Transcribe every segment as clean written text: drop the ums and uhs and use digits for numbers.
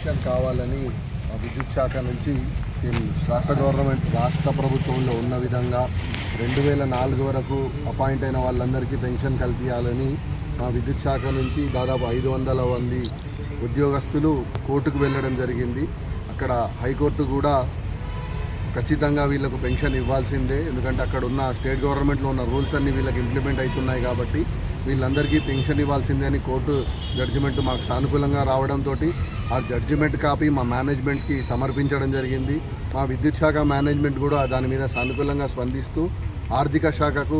Pension కావాలని విద్యుత్ శాఖ నుంచి రాష్ట్ర ప్రభుత్వంలో ఉన్న విధంగా 2004 వరకు అపాయింట్ అయిన వాళ్ళందరికీ పెన్షన్ కల్పించాలని మా విద్యుత్ శాఖ నుంచి దాదాపు 500 మంది ఉద్యోగస్తులు కోర్టుకు వెళ్ళడం జరిగింది. అక్కడ హైకోర్టు కూడా ఖచ్చితంగా వీళ్ళకు పెన్షన్ ఇవ్వాల్సిందే, ఎందుకంటే అక్కడ ఉన్న స్టేట్ గవర్నమెంట్లో ఉన్న రూల్స్ అన్నీ వీళ్ళకి ఇంప్లిమెంట్ అవుతున్నాయి కాబట్టి వీళ్ళందరికీ పెన్షన్ ఇవ్వాల్సిందే అని కోర్టు జడ్జిమెంట్ మాకు సానుకూలంగా రావడంతో ఆ జడ్జిమెంట్ కాపీ మా మేనేజ్మెంట్కి సమర్పించడం జరిగింది. మా విద్యుత్ శాఖ మేనేజ్మెంట్ కూడా దాని మీద సానుకూలంగా స్పందిస్తూ ఆర్థిక శాఖకు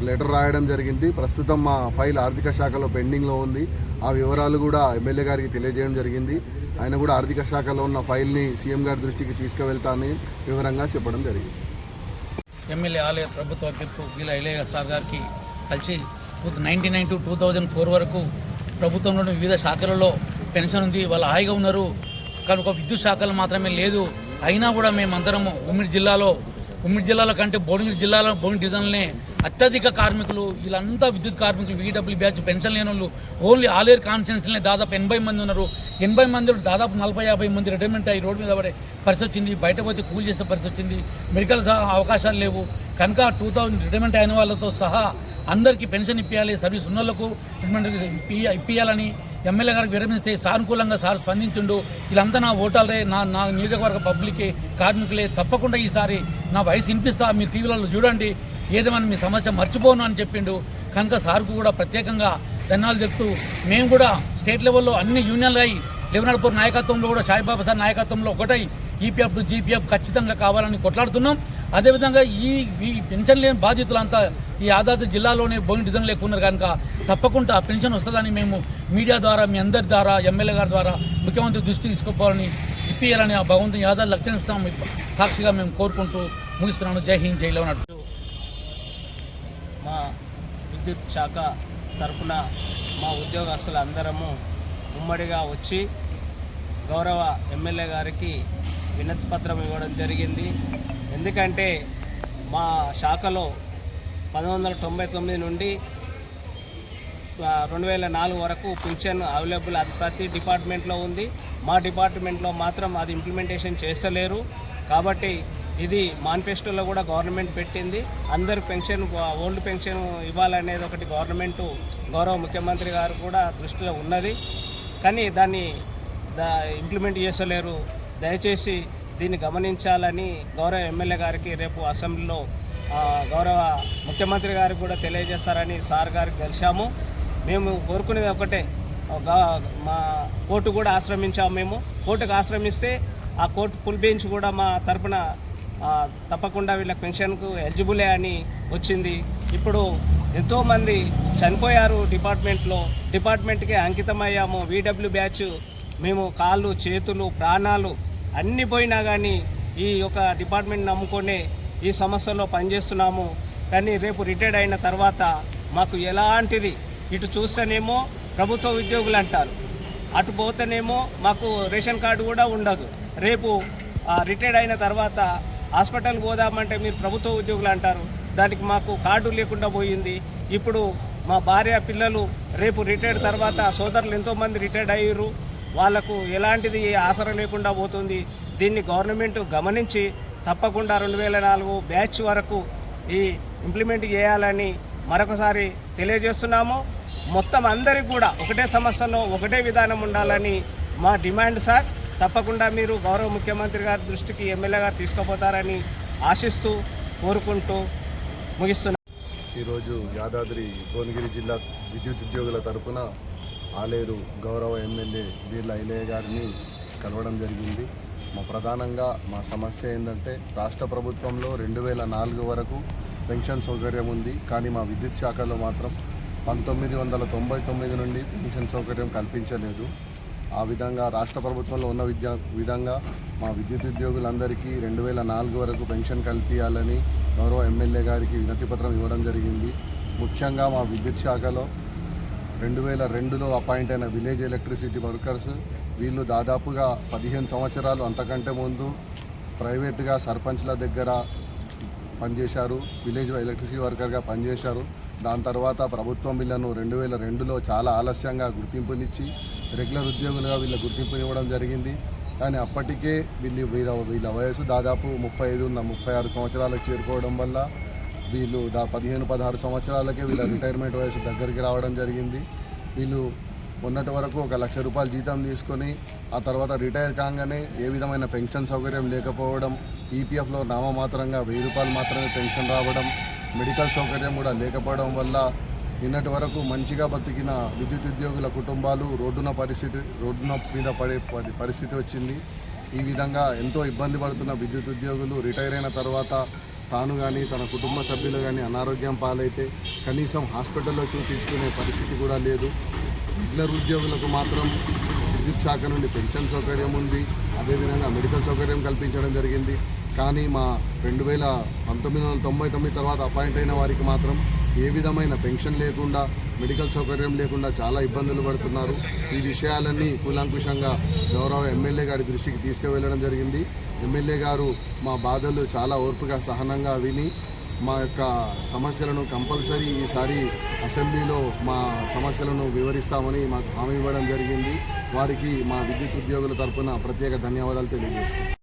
లెటర్ రాయడం జరిగింది. ప్రస్తుతం మా ఫైల్ ఆర్థిక శాఖలో పెండింగ్లో ఉంది. ఆ వివరాలు కూడా ఎమ్మెల్యే గారికి తెలియజేయడం జరిగింది. ఆయన కూడా ఆర్థిక శాఖలో ఉన్న ఫైల్ని సీఎం గారి దృష్టికి తీసుకువెళ్తానని వివరంగా చెప్పడం జరిగింది. ఎమ్మెల్యే ఆలయ ప్రభుత్వ అధ్యక్షుడు వీళ్ళ ఎల్ఏ సార్ గారికి కలిసి 1999 to 2004 వరకు ప్రభుత్వంలోని వివిధ శాఖలలో పెన్షన్ ఉంది, వాళ్ళు హాయిగా ఉన్నారు, కనుక విద్యుత్ శాఖలు మాత్రమే లేదు. అయినా కూడా మేమందరము ఉమ్మడి జిల్లాలో కంటే భువనగిరి జిల్లాలో భువనగిరి డివిజన్లోనే అత్యధిక కార్మికులు, వీళ్ళంతా విద్యుత్ కార్మికులు, వీడబ్ల్యూ బ్యాచ్ పెన్షన్ లేని వాళ్ళు ఓన్లీ ఆలేరు కాన్స్టిట్యున్సీలోనే దాదాపు 80 మంది ఉన్నారు. 80 మంది దాదాపు 40-50 మంది రిటైర్మెంట్ అయ్యి రోడ్డు మీద పడే పరిస్థితి వచ్చింది. బయట పోతే కూలి చేసే పరిస్థితి వచ్చింది. మెడికల్ అవకాశాలు లేవు. కనుక 2000 రిటైర్మెంట్ అయిన వాళ్ళతో సహా అందరికీ పెన్షన్ ఇప్పించాలి, సర్వీస్ ఉన్న వాళ్ళకు ఇప్పించాలని ఎమ్మెల్యే గారికి విరమిస్తే సానుకూలంగా సార్ స్పందించుండు. వీళ్ళంతా నా ఓటర్లే, నా నియోజకవర్గ పబ్లికే, కార్మికులే. తప్పకుండా ఈసారి నా వయసు వినిపిస్తా, మీరు టీవీలలో చూడండి, ఏదేమని మీ సమస్య మర్చిపోను అని చెప్పిండు. కనుక సార్కు కూడా ప్రత్యేకంగా ధన్యవాదాలు చెప్తూ మేము కూడా స్టేట్ లెవెల్లో అన్ని యూనియన్లు అయ్యి లెవెనార్పూర్ నాయకత్వంలో కూడా సాయిబాబా సార్ నాయకత్వంలో ఒకటై ఈపీఎఫ్ టు జీపీఎఫ్ ఖచ్చితంగా కావాలని కొట్లాడుతున్నాం. అదేవిధంగా ఈ పెన్షన్ లేని బాధితులంతా ఈ యాదాద్రి జిల్లాలోనే భూమి డిజన్ లేకున్నారు కనుక తప్పకుండా పెన్షన్ వస్తుందని మేము మీడియా ద్వారా, మీ అందరి ద్వారా, ఎమ్మెల్యే గారి ద్వారా ముఖ్యమంత్రి దృష్టి తీసుకుపోవాలని, ఇప్పియాలని ఆ భగవంతుని యాదాద్రి లక్ష్మణ సాక్షిగా మేము కోరుకుంటూ ముగిస్తున్నాను. జై హింద్, జై లవనాథ్. మా విద్యుత్ శాఖ తరఫున మా ఉద్యోగస్తులు అందరము ఉమ్మడిగా వచ్చి గౌరవ ఎమ్మెల్యే గారికి వినతి పత్రం ఇవ్వడం జరిగింది. ఎందుకంటే మా శాఖలో 1999 నుండి 2004 వరకు పింఛన్ అవైలబుల్ అది ప్రతి డిపార్ట్మెంట్లో ఉంది. మా డిపార్ట్మెంట్లో మాత్రం అది ఇంప్లిమెంటేషన్ చేస్తలేరు. కాబట్టి ఇది మేనిఫెస్టోలో కూడా గవర్నమెంట్ పెట్టింది, అందరు పెన్షన్ ఓల్డ్ పెన్షన్ ఇవ్వాలనేది ఒకటి గవర్నమెంటు గౌరవ ముఖ్యమంత్రి గారు కూడా దృష్టిలో ఉన్నది. కానీ దాన్ని ఇంప్లిమెంట్ చేస్తలేరు. దయచేసి దీన్ని గమనించాలని గౌరవ ఎమ్మెల్యే గారికి రేపు అసెంబ్లీలో గౌరవ ముఖ్యమంత్రి గారికి కూడా తెలియజేస్తారని సార్ గారికి కలిశాము. మేము కోరుకునేది ఒకటే, మా కోర్టు కూడా ఆశ్రమించాము. మేము కోర్టుకు ఆశ్రమిస్తే ఆ కోర్టు ఫుల్ బెంచ్ కూడా మా తరపున తప్పకుండా వీళ్ళ పెన్షన్కు ఎలిజిబులే అని వచ్చింది. ఇప్పుడు ఎంతోమంది చనిపోయారు డిపార్ట్మెంట్కే అంకితమయ్యాము. వీడబ్ల్యూ బ్యాచ్ మేము కాళ్ళు, చేతులు, ప్రాణాలు అన్నీ పోయినా కానీ ఈ యొక్క డిపార్ట్మెంట్ నమ్ముకొనే ఈ సమస్యలో పనిచేస్తున్నాము. కానీ రేపు రిటైర్డ్ అయిన తర్వాత మాకు ఎలాంటిది, ఇటు చూస్తేనేమో ప్రభుత్వ ఉద్యోగులు అంటారు, అటు పోతేనేమో మాకు రేషన్ కార్డు కూడా ఉండదు. రేపు రిటైర్డ్ అయిన తర్వాత హాస్పిటల్ పోదామంటే మీరు ప్రభుత్వ ఉద్యోగులు అంటారు, దానికి మాకు కార్డు లేకుండా పోయింది. ఇప్పుడు మా భార్య, పిల్లలు రేపు రిటైర్డ్ తర్వాత సోదరులు ఎంతోమంది రిటైర్డ్ అయ్యారు, వాళ్లకు ఎలాంటిది ఆసరా లేకుండా పోతుంది. దీన్ని గవర్నమెంట్ గమనించి తప్పకుండా 2004 బ్యాచ్ వరకు ఈ ఇంప్లిమెంట్ చేయాలని మరొకసారి తెలియజేస్తున్నాము. మొత్తం అందరికీ కూడా ఒకటే సమస్యలో ఒకటే విధానం ఉండాలని మా డిమాండ్ సార్. తప్పకుండా మీరు గౌరవ ముఖ్యమంత్రి గారి దృష్టికి ఎమ్మెల్యే గారు తీసుకుపోతారని ఆశిస్తూ కోరుకుంటూ ముగిస్తున్నాను. ఈరోజు యాదాద్రి భువనగిరి జిల్లా విద్యుత్ ఉద్యోగుల తరఫున ఆలేరు గౌరవ ఎమ్మెల్యే బీర్ల ఐలయ్య గారిని కలవడం జరిగింది. ప్రధానంగా మా సమస్య ఏంటంటే రాష్ట్ర ప్రభుత్వంలో 2004 వరకు పెన్షన్ సౌకర్యం ఉంది, కానీ మా విద్యుత్ శాఖలో మాత్రం 1999 నుండి పెన్షన్ సౌకర్యం కల్పించలేదు. ఆ విధంగా రాష్ట్ర ప్రభుత్వంలో ఉన్న విధంగా మా విద్యుత్ ఉద్యోగులందరికీ 2004 వరకు పెన్షన్ కల్పించాలని గౌరవ ఎమ్మెల్యే గారికి వినతిపత్రం ఇవ్వడం జరిగింది. ముఖ్యంగా మా విద్యుత్ శాఖలో 2002లో అపాయింట్ అయిన విలేజ్ ఎలక్ట్రిసిటీ వర్కర్స్ వీళ్ళు దాదాపుగా 15 సంవత్సరాలు అంతకంటే ముందు ప్రైవేట్గా సర్పంచ్ల దగ్గర పనిచేశారు, విలేజ్ ఎలక్ట్రిసిటీ వర్కర్గా పనిచేశారు. దాని తర్వాత ప్రభుత్వం వీళ్ళను 2002లో చాలా ఆలస్యంగా గుర్తింపునిచ్చి రెగ్యులర్ ఉద్యోగులుగా వీళ్ళ గుర్తింపు ఇవ్వడం జరిగింది. కానీ అప్పటికే వీళ్ళ వయసు దాదాపు 36 సంవత్సరాలకు చేరుకోవడం వల్ల వీళ్ళు 15-16 సంవత్సరాలకే వీళ్ళ రిటైర్మెంట్ వయసు దగ్గరికి రావడం జరిగింది. వీళ్ళు మొన్నటి వరకు 1 లక్ష రూపాయలు జీతం తీసుకొని ఆ తర్వాత రిటైర్ కాగానే ఏ విధమైన పెన్షన్ సౌకర్యం లేకపోవడం, ఈపీఎఫ్లో నామమాత్రంగా 1000 రూపాయలు మాత్రమే పెన్షన్ రావడం, మెడికల్ సౌకర్యం కూడా లేకపోవడం వల్ల నిన్నటి వరకు మంచిగా బతికిన విద్యుత్ ఉద్యోగుల కుటుంబాలు రోడ్డున మీద పడే పరిస్థితి వచ్చింది. ఈ విధంగా ఎంతో ఇబ్బంది పడుతున్న విద్యుత్ ఉద్యోగులు రిటైర్ అయిన తర్వాత తాను కానీ తన కుటుంబ సభ్యులు కానీ అనారోగ్యం పాలైతే కనీసం హాస్పిటల్లో చూపించుకునే పరిస్థితి కూడా లేదు. రెగ్యులర్ ఉద్యోగులకు మాత్రం విద్యుత్ శాఖ నుండి పెన్షన్ సౌకర్యం ఉంది, అదేవిధంగా మెడికల్ సౌకర్యం కల్పించడం జరిగింది. కానీ మా 1999 తర్వాత అపాయింట్ అయిన వారికి మాత్రం ఏ విధమైన పెన్షన్ లేకుండా, మెడికల్ సౌకర్యం లేకుండా చాలా ఇబ్బందులు పడుతున్నారు. ఈ విషయాలన్నీ కూలంకుషంగా గౌరవ ఎమ్మెల్యే గారి దృష్టికి తీసుకువెళ్ళడం జరిగింది. ఎమ్మెల్యే గారు మా బాధలు చాలా ఓర్పుగా సహనంగా విని మా యొక్క సమస్యలను కంపల్సరీ ఈసారి అసెంబ్లీలో మా సమస్యలను వివరిస్తామని మాకు హామీ ఇవ్వడం జరిగింది. వారికి మా విద్యుత్ ఉద్యోగుల తరపున ప్రత్యేక ధన్యవాదాలు తెలియజేస్తున్నాం.